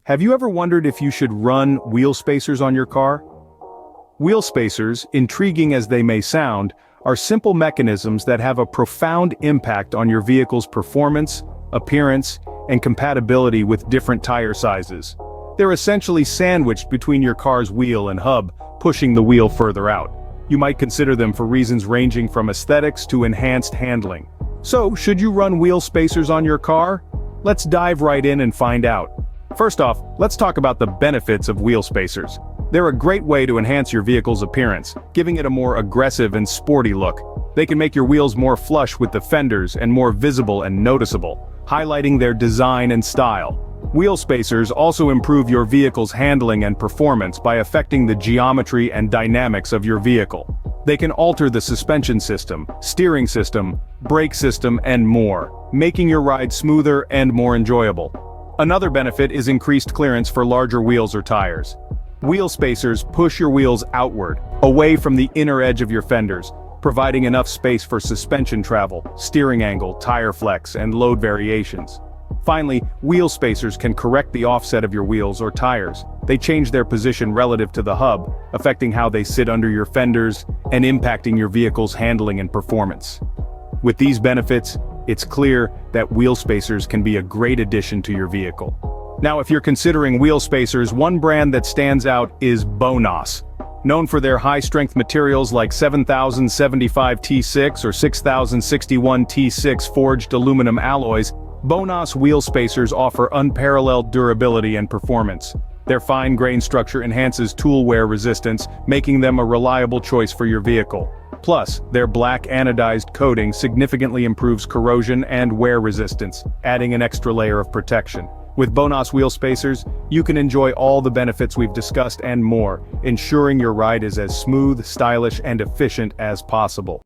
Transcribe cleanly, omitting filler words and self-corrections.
Have you ever wondered if you should run wheel spacers on your car? Wheel spacers, intriguing as they may sound, are simple mechanisms that have a profound impact on your vehicle's performance, appearance, and compatibility with different tire sizes. They're essentially sandwiched between your car's wheel and hub, pushing the wheel further out. You might consider them for reasons ranging from aesthetics to enhanced handling. So, should you run wheel spacers on your car? Let's dive right in and find out. First off, let's talk about the benefits of wheel spacers. They're a great way to enhance your vehicle's appearance, giving it a more aggressive and sporty look. They can make your wheels more flush with the fenders and more visible and noticeable, highlighting their design and style. Wheel spacers also improve your vehicle's handling and performance by affecting the geometry and dynamics of your vehicle. They can alter the suspension system, steering system, brake system, and more, making your ride smoother and more enjoyable. Another benefit is increased clearance for larger wheels or tires. Wheel spacers push your wheels outward, away from the inner edge of your fenders, providing enough space for suspension travel, steering angle, tire flex, and load variations. Finally, wheel spacers can correct the offset of your wheels or tires. They change their position relative to the hub, affecting how they sit under your fenders and impacting your vehicle's handling and performance. With these benefits, it's clear that wheel spacers can be a great addition to your vehicle. Now, if you're considering wheel spacers, one brand that stands out is BONOSS. Known for their high-strength materials like 7075 T6 or 6061 T6 forged aluminum alloys, BONOSS wheel spacers offer unparalleled durability and performance. Their fine grain structure enhances tool wear resistance, making them a reliable choice for your vehicle. Plus, their black anodized coating significantly improves corrosion and wear resistance, adding an extra layer of protection. With BONOSS wheel spacers, you can enjoy all the benefits we've discussed and more, ensuring your ride is as smooth, stylish, and efficient as possible.